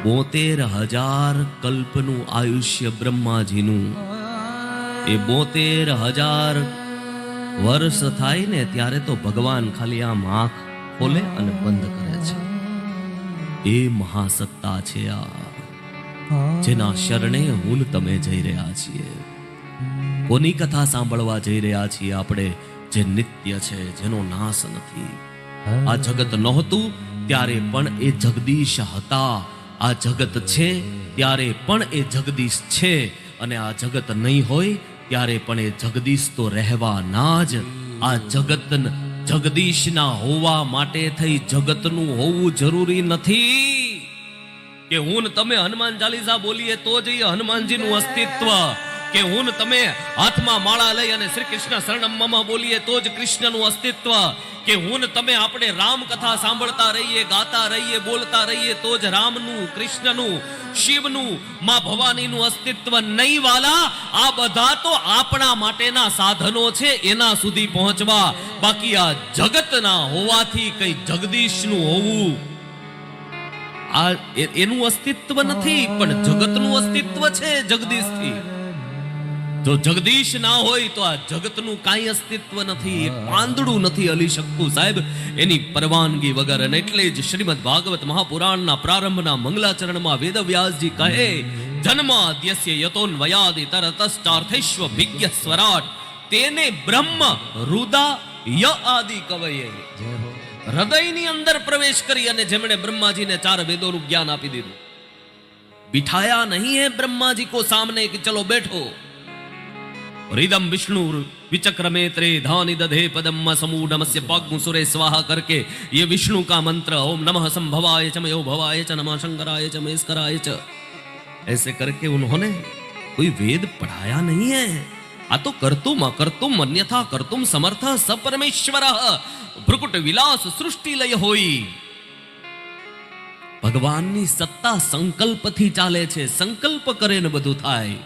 72,000 કલ્પનું આયુષ્ય બ્રહ્માજીનું. એ 72,000 વર્ષ થાય ને ત્યારે તો ભગવાન ખાલી આમ આંખ ખોલે અને બંધ કરે છે. એ મહાસત્તા છે આ, જેના શરણે હું તમે જઈ રહ્યા છીએ. કોની કથા સાંભળવા જઈ રહ્યા છીએ આપણે? જે નિત્ય છે, જેનો નાશ નથી. આ જગત નહોતું ત્યારે પણ એ જગદીશ હતા. આ જગત છે ત્યારે પણ એ જગદીશ છે. અને આ જગત નહીં હોય ત્યારે પણ એ જગદીશ તો રહેવાના જ. આ જગત જગદીશના હોવા માટે થઈ જગતનું હોવું જરૂરી નથી કે હું તમે હનુમાન ચાલીસા બોલીએ તો જ એ હનુમાનજીનું અસ્તિત્વ, કે હું તમે હાથમાં માળા લઈ અને શ્રી કૃષ્ણ શરણમ મમ બોલીએ તો જ કૃષ્ણનું અસ્તિત્વ, કે હું તમે આપણે રામ કથા સાંભળતા રહીએ, ગાતા રહીએ, બોલતા રહીએ તો જ રામનું, કૃષ્ણનું, શિવનું, માં ભવાનીનું અસ્તિત્વ નહીં વાલા. આ બધા તો આપણા માટેના સાધનો છે એના સુધી પહોંચવા. બાકી આ જગતના હોવાથી કઈ જગદીશનું હોવું આ એનું અસ્તિત્વ નથી, પણ જગતનું અસ્તિત્વ છે જગદીશથી. જો જગદીશ ના હોય તો આ જગતનું કાંઈ અસ્તિત્વ નથી. એક પાંદડું નથી હલી શકતું સાહેબ એની પરવાનગી વગર. અને એટલે જ શ્રીમદ ભાગવત મહાપુરાણના પ્રારંભના મંગલાચરણમાં વેદવ્યાસજી કહે, જન્માદ્યસ્ય યતોન્વયાદિ તરતશ્ચાર્થેષ્વ ભિજ્ઞ સ્વરાટ તેને બ્રહ્મ હૃદા ય આદિ કવયે. હૃદયની અંદર પ્રવેશ કરી અને જેમણે બ્રહ્માજીને 4 વેદોનું જ્ઞાન આપી દીધું. બિઠાયા નહીં હે ब्रह्मा जी को सामने कि चलो बैठो. हृदम विष्णु विचक्रमे त्रे धानि दधे पदम समूढ़मस्य पाग्मुसुरे स्वाहा करके ये विष्णु का मंत्र ओम नमः संभवाय च मयो भवाय च नमः शंकराय च महेश्वराय च, ऐसे करके उन्होंने कोई वेद पढ़ाया नहीं है. आ तो कर्तुम अकर्तुम अन्यथा कर्तुम समर्थ स परमेश्वर भ्रुकुट विलास सृष्टि लय होई. ભગવાનની સત્તા સંકલ્પથી ચાલે છે. સંકલ્પ કરે ને બધું થાય.